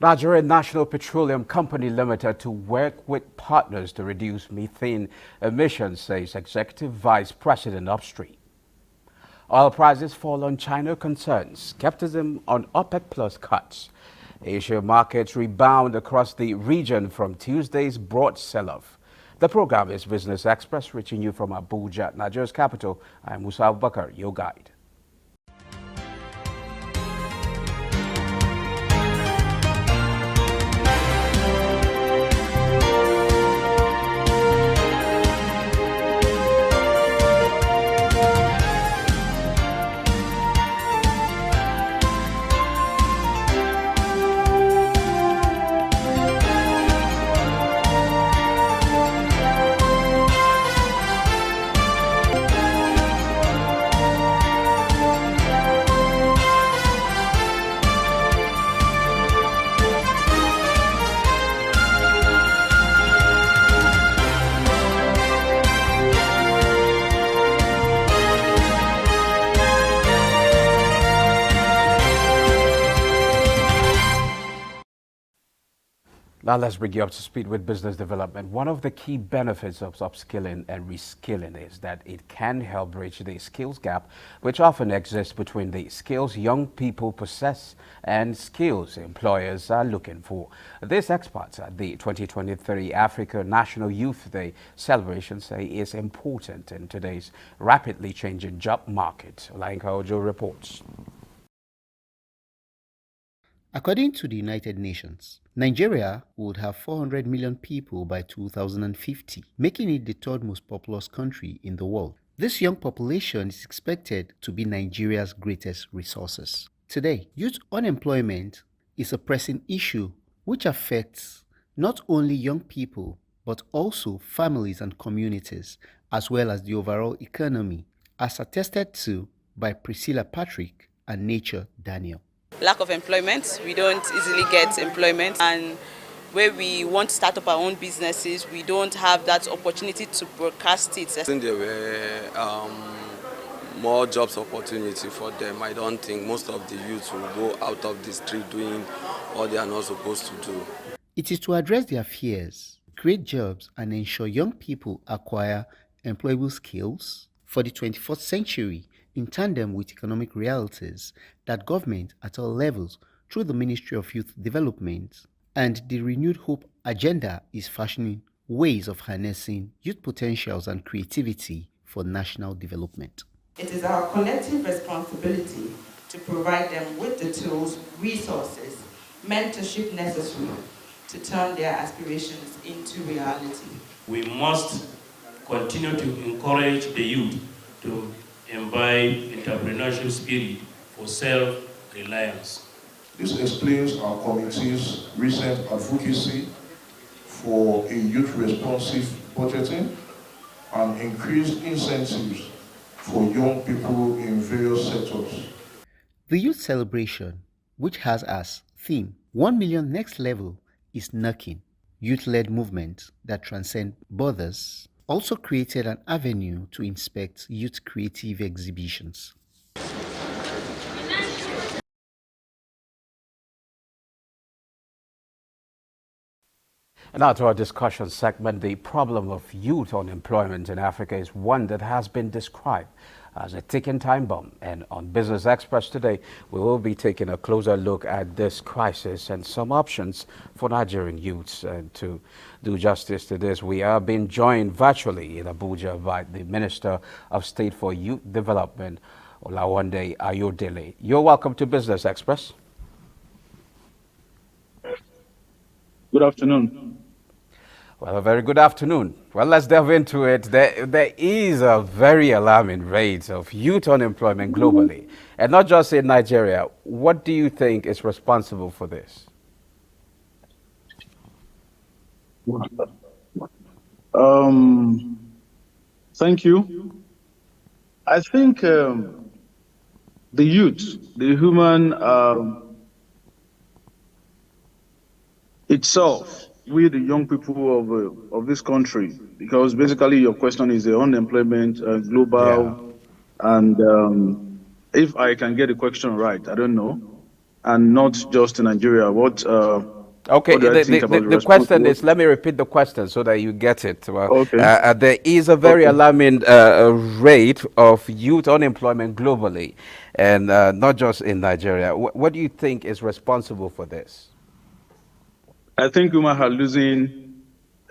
Nigerian National Petroleum Company Limited to work with partners to reduce methane emissions, says Executive Vice President Upstream. Oil prices fall on China concerns, skepticism on OPEC Plus cuts. Asia markets rebound across the region from Tuesday's broad sell-off. The program is Business Express, reaching you from Abuja, Nigeria's capital. I'm Musa Abubakar, your guide. Now let's bring you up to speed with business development. One of the key benefits of upskilling and reskilling is that it can help bridge the skills gap, which often exists between the skills young people possess and skills employers are looking for. These experts at the 2023 Africa National Youth Day celebration say is important in today's rapidly changing job market. Olainka Ojo reports. According to the United Nations, Nigeria would have 400 million people by 2050, making it the third most populous country in the world. This young population is expected to be Nigeria's greatest resources. Today, youth unemployment is a pressing issue which affects not only young people but also families and communities, as well as the overall economy, as attested to by Priscilla Patrick and Nature Daniel. Lack of employment, we don't easily get employment, and where we want to start up our own businesses, we don't have that opportunity to broadcast it. I think there were more jobs opportunity for them. I don't think most of the youth will go out of the street doing what they are not supposed to do. It is to address their fears, create jobs, and ensure young people acquire employable skills for the 21st century in tandem with economic realities that government at all levels through the Ministry of Youth Development and the Renewed Hope agenda is fashioning ways of harnessing youth potentials and creativity for national development. It is our collective responsibility to provide them with the tools, resources, mentorship necessary to turn their aspirations into reality. We must continue to encourage the youth to imbibe entrepreneurship spirit for self-reliance. This explains our committee's recent advocacy for a youth-responsive budgeting and increased incentives for young people in various sectors. The youth celebration, which has as theme 1 million next level, is knocking. Youth-led movements that transcend borders also created an avenue to inspect youth creative exhibitions. Now to our discussion segment, the problem of youth unemployment in Africa is one that has been described as a ticking time bomb. And on Business Express today, we will be taking a closer look at this crisis and some options for Nigerian youths. And to do justice to this, we are being joined virtually in Abuja by the Minister of State for Youth Development, Olawande Ayodele. You're welcome to Business Express. Good afternoon. Well, a very good afternoon. Well, let's delve into it. There is a very alarming rate of youth unemployment globally, and not just in Nigeria. What do you think is responsible for this? Thank you. I think the youth, the human itself, we the young people of this country, because basically your question is the unemployment global, and if I can get the question right, I don't know, and not just in Nigeria, what Okay, What do I the, think the, about the the the response? question is, let me repeat the question so that you get it. Well, Okay. there is a very Okay. alarming rate of youth unemployment globally, and not just in Nigeria. What do you think is responsible for this? I think women are losing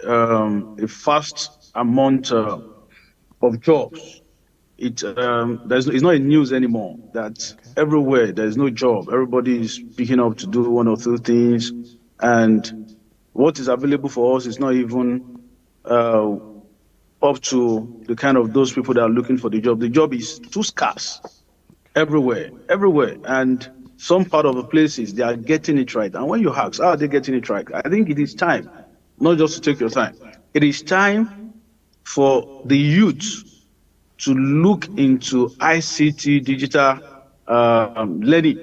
a fast amount of jobs. It's not in news anymore that everywhere there's no job. Everybody is picking up to do one or two things, and what is available for us is not even uh, up to the kind of those people that are looking for the job. The job is too scarce everywhere, everywhere, and some part of the places they are getting it right. And when you ask, how are they getting it right? I think it is time, not just to take your time. It is time for the youth to look into ICT digital learning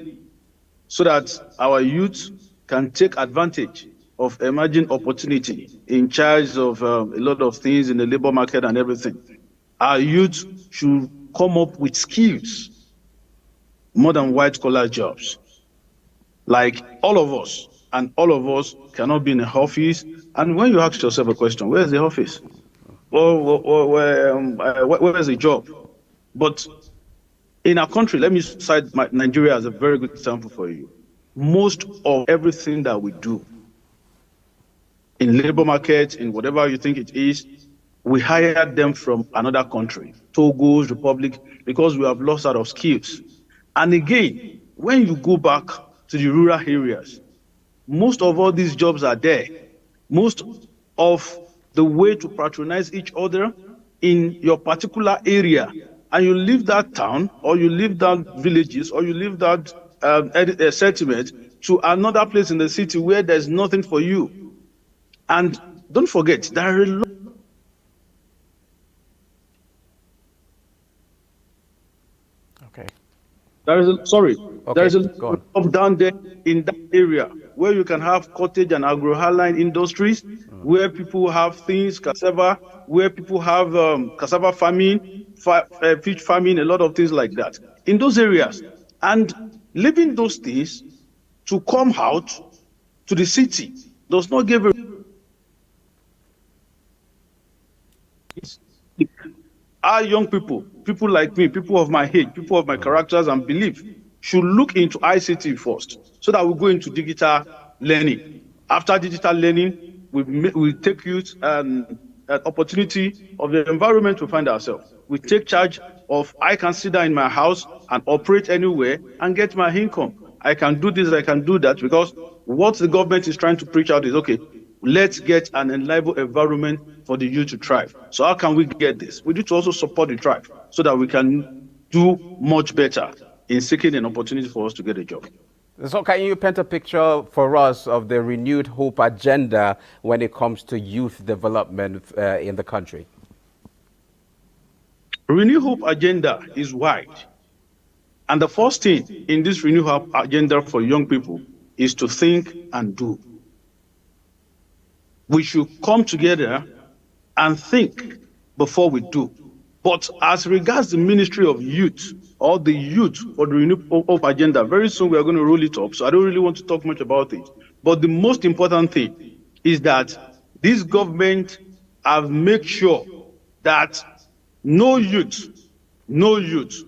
so that our youth can take advantage of emerging opportunity in charge of a lot of things in the labor market and everything. Our youth should come up with skills more than white collar jobs. Like all of us, and all of us cannot be in an office. And when you ask yourself a question, where's the office? Where's the job? But in our country, let me cite Nigeria as a very good example for you. Most of everything that we do in labor market, in whatever you think it is, we hire them from another country, Togo, Republic, because we have lost out of skills. And again, when you go back to the rural areas, most of all these jobs are there. Most of the way to patronize each other in your particular area, and you leave that town, or you leave that villages, or you leave that settlement to another place in the city where there's nothing for you. And don't forget, there are a lot. Okay. There Okay, is a lot go on. of down there in that area where you can have cottage and agro-align industries, where people have things, cassava, where people have cassava farming, fish farming, a lot of things like that in those areas. And leaving those things to come out to the city does not give a our young people, people like me, people of my age, people of my characters and belief, should look into ICT first so that we go into digital learning. After digital learning, we take youth an opportunity of the environment we find ourselves. We take charge of, I can sit down in my house and operate anywhere and get my income. I can do this, I can do that, because what the government is trying to preach out is, okay, let's get an enlivened environment for the youth to thrive. So how can we get this? We need to also support the tribe so that we can do much better in seeking an opportunity for us to get a job. So, can you paint a picture for us of the renewed hope agenda when it comes to youth development in the country? Renew Hope agenda is wide. And the first thing in this Renew Hope agenda for young people is to think and do. We should come together and think before we do. But as regards the Ministry of Youth, or the youth for the Renew Hope agenda, very soon we are going to roll it up. So I don't really want to talk much about it. But the most important thing is that this government have made sure that no youth, no youth,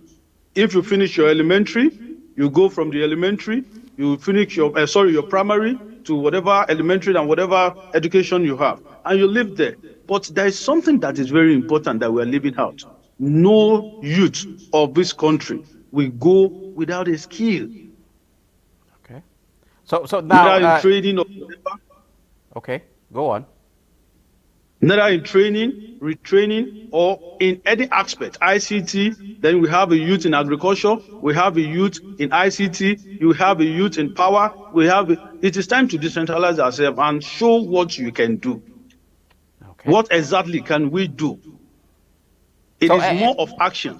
if you finish your elementary, you go from the elementary, you finish your primary to whatever elementary and whatever education you have, and you live there. But there is something that is very important that we're leaving out. No youth of this country will go without a skill, Okay. So now, whether in trading or whatever. okay, go on. Neither in training, retraining, or in any aspect. ICT, then we have a youth in agriculture, we have a youth in ICT, you have a youth in power, it is time to decentralize ourselves and show what you can do. Okay. What exactly can we do? It So, is more of action.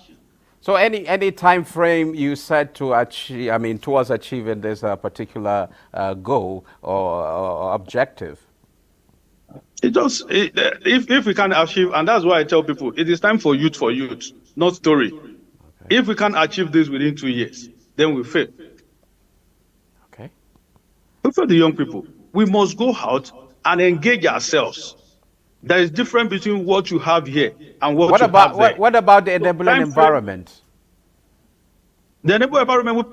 so any time frame you set to achieve, I mean, towards achieving this particular goal or objective? If we can achieve, and that's why I tell people, it is time for youth, not story. Okay. If we can achieve this within 2 years, then we fail. Okay. We fail the young people. we must go out and engage ourselves. There is difference between what you have here and what you have there. What about the So enabling time frame, environment? the enable environment,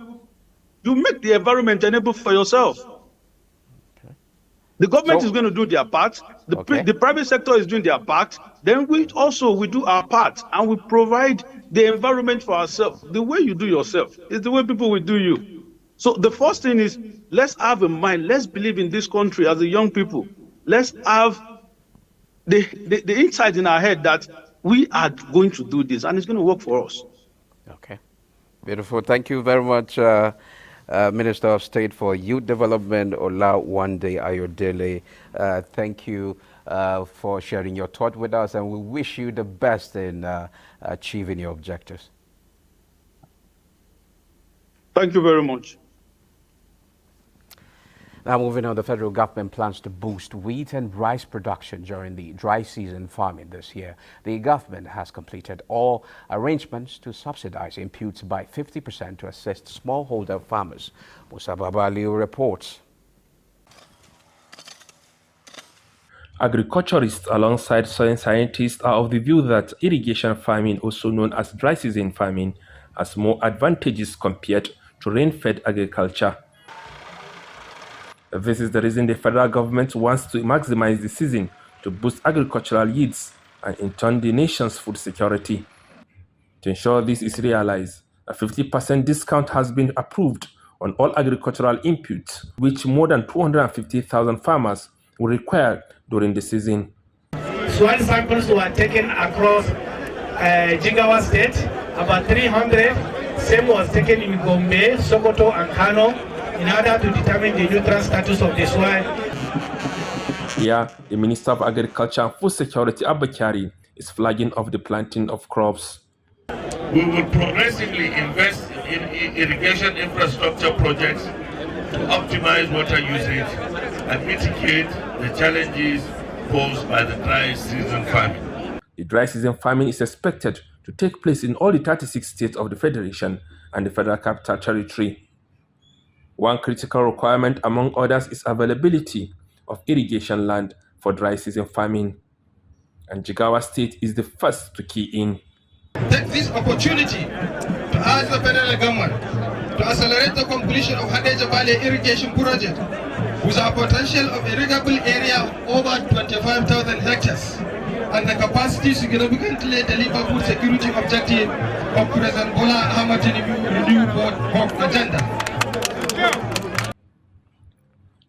you make the environment enable for yourself. Okay. The government So, is going to do their part. okay. The private sector is doing their part. Then we do our part, and we provide the environment for ourselves. The way you do yourself is the way people will do you. So the first thing is, let's have a mind. Let's believe in this country as a young people. Let's have the insight in our head that we are going to do this, and it's going to work for us. Okay. Beautiful. Thank you very much, Minister of State for Youth Development, Ola Wande Ayodele. Thank you for sharing your thought with us, and we wish you the best in achieving your objectives. Thank you very much. Now, moving on, the federal government plans to boost wheat and rice production during the dry season farming this year. The government has completed all arrangements to subsidize inputs by 50% to assist smallholder farmers. Musa Babaliu reports. Agriculturists alongside soil scientists are of the view that irrigation farming, also known as dry season farming, has more advantages compared to rain-fed agriculture. This is the reason the federal government wants to maximize the season to boost agricultural yields and in turn the nation's food security. To ensure this is realized, a 50% discount has been approved on all agricultural inputs, which more than 250,000 farmers will require during the season. Soil samples were taken across Jigawa State, about 300. Same was taken in Gombe, Sokoto, and Kano, in order to determine the nutrient status of the soil. Here, the Minister of Agriculture and Food Security, Abba Kyari, is flagging off the planting of crops. We will progressively invest in irrigation infrastructure projects to optimize water usage and mitigate the challenges posed by the dry season farming. The dry season farming is expected to take place in all the 36 states of the Federation and the Federal Capital Territory. One critical requirement, among others, is availability of irrigation land for dry season farming. And Jigawa State is the first to key in. Take this opportunity to ask the federal government to accelerate the completion of Hadeja Valley irrigation project with a potential of irrigable area of over 25,000 hectares and the capacity to significantly deliver food security objective of President Bola Ahmed Tinubu renewable hope agenda.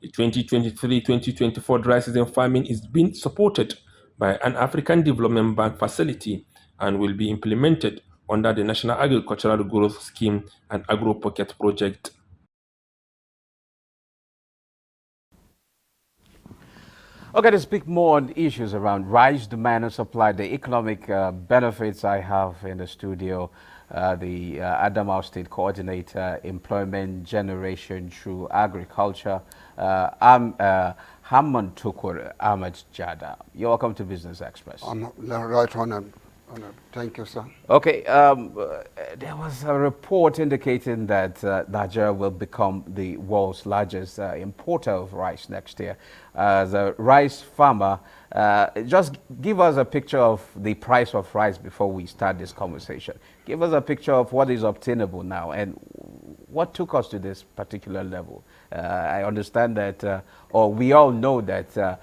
The 2023-2024 dry season farming is being supported by an African Development Bank facility and will be implemented under the National Agricultural Growth Scheme and Agro Pocket Project. Okay, to speak more on issues around rice demand and supply, the economic benefits, I have in the studio the Adamawa State Coordinator, Employment Generation Through Agriculture, Hamman Tukur Ahmed Jada. You're welcome to Business Express. Right, Honor. Thank you, sir. Okay, there was a report indicating that Nigeria will become the world's largest importer of rice next year. As a rice farmer, just give us a picture of the price of rice before we start this conversation. Give us a picture of what is obtainable now and what took us to this particular level. I understand that, or we all know that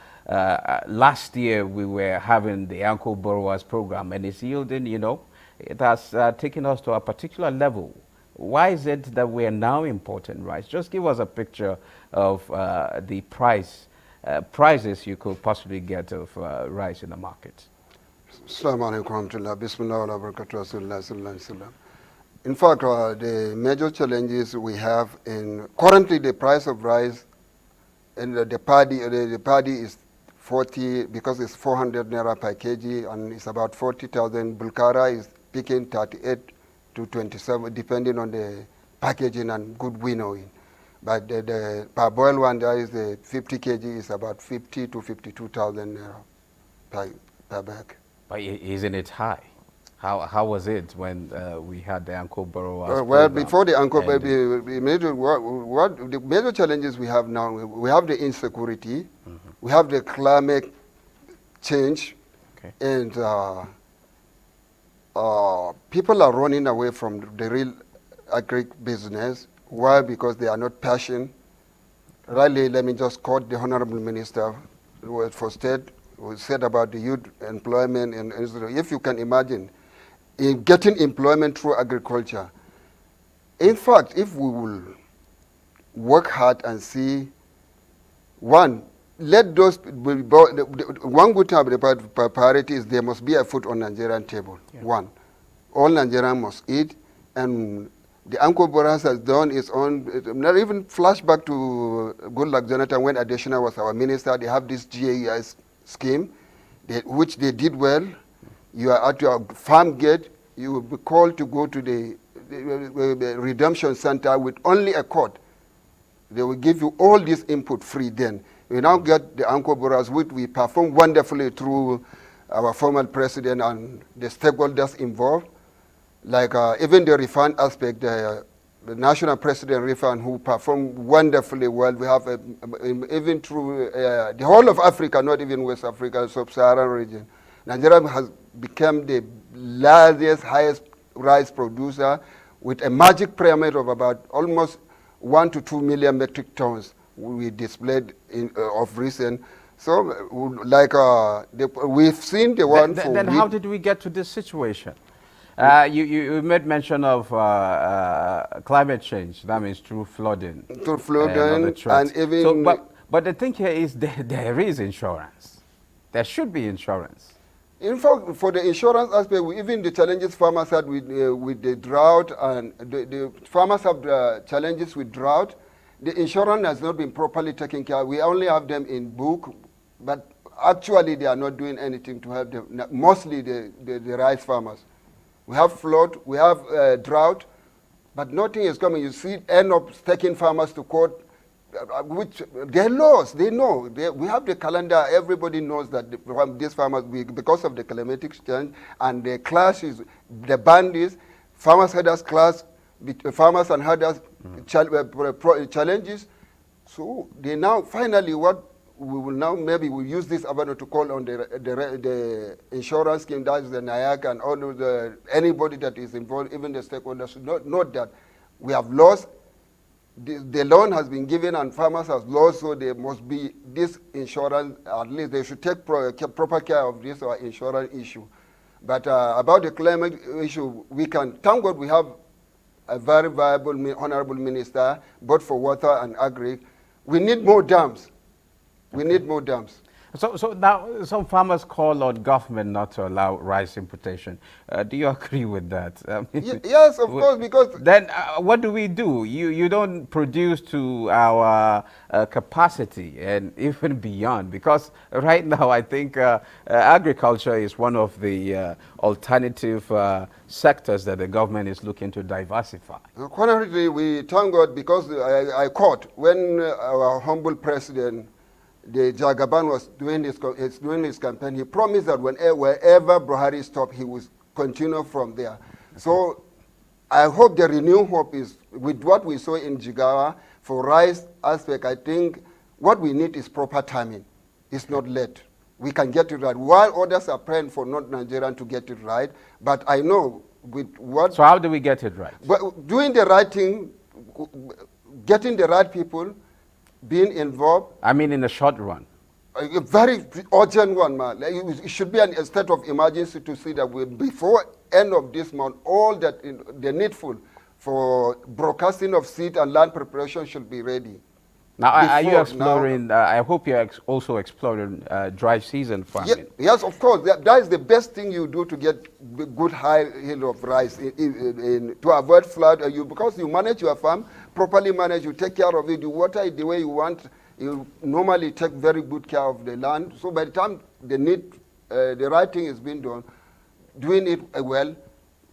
last year we were having the Uncle Borrowers program and it's yielding, it has taken us to a particular level. Why is it that we are now importing rice? Just give us a picture of the prices you could possibly get of rice in the market. Assalamu alaikum warahmatullah. Bismillah wa barakatuh. Rasulullah. In fact, the major challenges we have currently the price of rice and the paddy is 40 because it's 400 naira per kg and it's about 40,000. Bulkara is picking 38 to 27 depending on the packaging and good winnowing. But the parboiled one there is the 50 kg is about 50 to 52,000 naira per bag. But isn't it high? How was it when we had the Uncle Borrowers well, program? before the Uncle And Baby, what the major challenges we have now, we have the insecurity, we have the climate change, and people are running away from the real agri business. Why? Because they are not passionate. Rightly, let me just quote the Honorable Minister for State, who said about the youth employment in Israel. If you can imagine, in getting employment through agriculture. In fact, if we will work hard and see, one, let those, one good thing about the priority is there must be a food on Nigerian table. Yeah. One, all Nigerians must eat, and the Uncle Boras has done its own, not even flashback to Goodluck Jonathan when Adesina was our minister. They have this GAES scheme, which they did well. You are at your farm gate, you will be called to go to the redemption center with only a code. They will give you all this input free then. We now get the Uncle Boras, which we perform wonderfully through our former president and the stakeholders involved. Like even the refund aspect, the national president refund, who performed wonderfully well. We have even through the whole of Africa, not even West Africa, sub-Saharan region. Nigeria has become the largest, highest rice producer with a magic pyramid of about almost 1 to 2 million metric tons we displayed of recent. So, like we've seen the one for then how did we get to this situation? You made mention of climate change. That means through flooding. Through flooding and even... So, but the thing here is there is insurance. There should be insurance. In fact, for the insurance aspect, even the challenges farmers had with the drought, and the farmers have challenges with drought, the insurance has not been properly taken care of. We only have them in book, but actually they are not doing anything to help them, mostly the rice farmers. We have flood, we have drought, but nothing is coming. You see, end up taking farmers to court, which they're lost. They know. We have the calendar. Everybody knows that these farmers, because of the climatic change and the clashes, the bandits, farmers herders class, farmers and herders challenges. So they now finally what we will now maybe we'll use this avenue to call on the insurance scheme, that is the NIAC, and all of anybody that is involved, even the stakeholders should note that we have lost. The loan has been given and farmers have lost, so there must be this insurance, at least they should take proper care of this or insurance issue. But about the climate issue, we can, thank God we have a very viable, honorable minister, both for water and agri. We need more dams. We need more dams. So now some farmers call on government not to allow rice importation. Do you agree with that? Yes, of course, because... Then what do? You don't produce to our capacity and even beyond, because right now I think agriculture is one of the alternative sectors that the government is looking to diversify. Currently, we thank God because I caught when our humble president, the Jagaban, was doing his campaign, he promised that wherever Buhari stopped, he would continue from there. So I hope the renewed hope is with what we saw in Jigawa for rice aspect. I think what we need is proper timing. It's not late. We can get it right. While others are praying for not Nigerian to get it right, but I know with what... So how do we get it right? But doing the right thing, getting the right people, being involved. I mean in the short run. A very urgent one, man. It should be a state of emergency to see that before end of this month, all that the needful for broadcasting of seed and land preparation should be ready. Now, are you exploring, I hope you're also exploring dry season farming. Yes, of course. That is the best thing you do to get good high yield of rice, to avoid flood. Because you manage your farm, properly manage, you take care of it, you water it the way you want, you normally take very good care of the land. So by the time the right thing is being done, doing it well,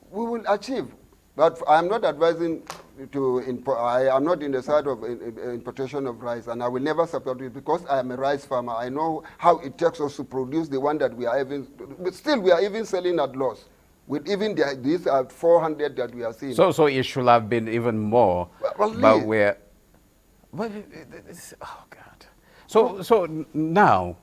we will achieve. But I'm not advising I am not in the side of importation of rice, and I will never support it because I am a rice farmer. I know how it takes us to produce the one that we are even, but still we are even selling at loss. with even these 400 that we are seeing. So it should have been even more, but we're, oh God. So now,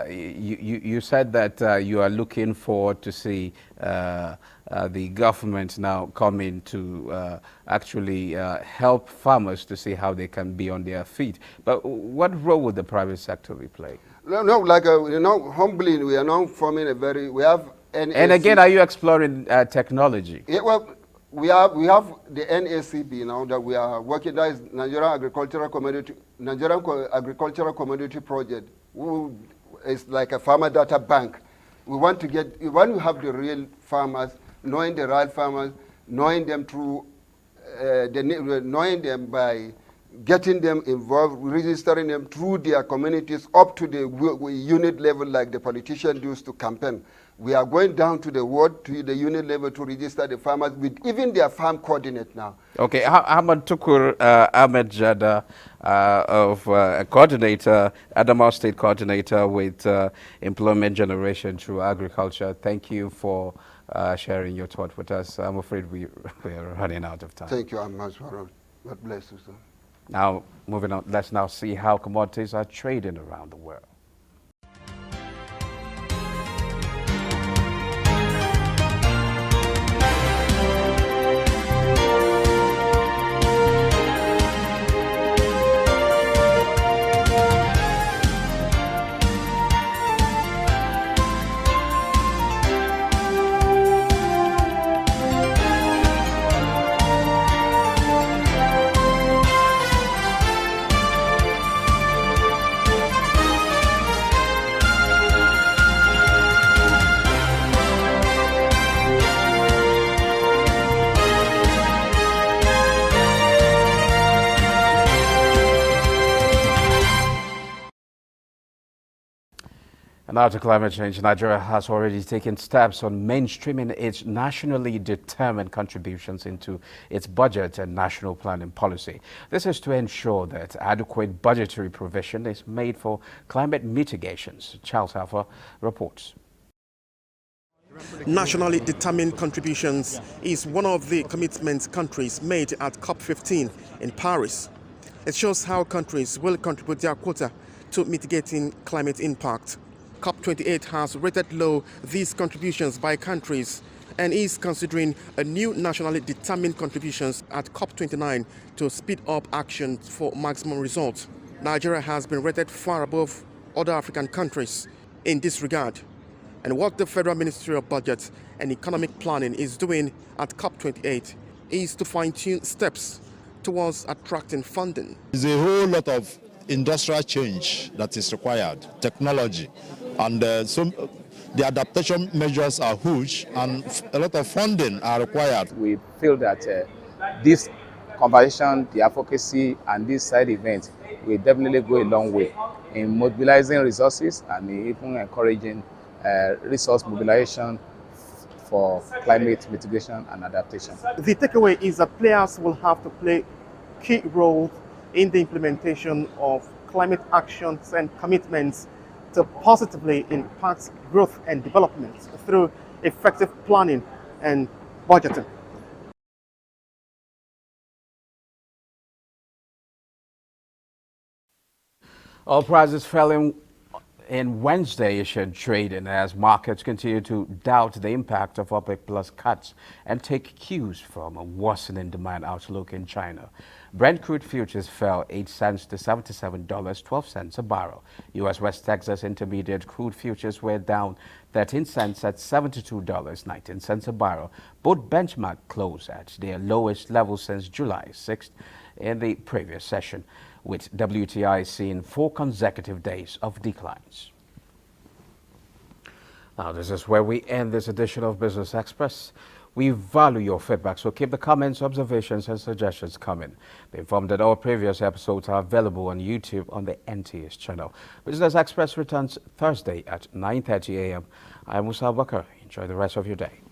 you said that you are looking forward to see the government now come in to actually help farmers to see how they can be on their feet. But what role would the private sector be playing? No, like, humbly, we are now forming we have NAC. And again, are you exploring technology? Yeah, well, we have the NACB now that we are working. That is Nigerian Agricultural Commodity Project. It's like a farmer data bank. We want to have the real farmers, knowing the right farmers, knowing them through knowing them by getting them involved, registering them through their communities up to the unit level like the politicians do to campaign. We are going down to the ward, to the unit level to register the farmers with even their farm coordinate now. Okay, Ahmad Tukur Ahmed Jada, coordinator, Adamawa State coordinator with employment generation through agriculture. Thank you for sharing your thought with us. I'm afraid we are running out of time. Thank you, Ahmad. God bless you, sir. Now, moving on, let's now see how commodities are trading around the world. And now to climate change, Nigeria has already taken steps on mainstreaming its nationally determined contributions into its budget and national planning policy. This is to ensure that adequate budgetary provision is made for climate mitigations. Charles Alpha reports. Nationally determined contributions is one of the commitments countries made at COP15 in Paris. It shows how countries will contribute their quota to mitigating climate impact. COP28 has rated low these contributions by countries and is considering a new nationally determined contributions at COP29 to speed up action for maximum results. Nigeria has been rated far above other African countries in this regard. And what the Federal Ministry of Budget and Economic Planning is doing at COP28 is to fine-tune steps towards attracting funding. There's a whole lot of industrial change that is required, technology, and the adaptation measures are huge and a lot of funding are required. We feel that this conversation, the advocacy, and this side event will definitely go a long way in mobilizing resources and even encouraging resource mobilization for climate mitigation and adaptation. The takeaway is that players will have to play key roles in the implementation of climate actions and commitments to positively impact growth and development through effective planning and budgeting. Oil prices fell in Wednesday Asian trading as markets continue to doubt the impact of OPEC Plus cuts and take cues from a worsening demand outlook in China. Brent crude futures fell 8 cents to $77.12 a barrel. U.S. West Texas Intermediate crude futures were down 13 cents at $72.19 a barrel. Both benchmark closed at their lowest level since July 6th in the previous session, with WTI seeing 4 consecutive days of declines. Now, this is where we end this edition of Business Express. We value your feedback, so keep the comments, observations, and suggestions coming. Be informed that all previous episodes are available on YouTube on the NTA's channel. Business Express returns Thursday at 9:30 a.m. I'm Musa Bakar. Enjoy the rest of your day.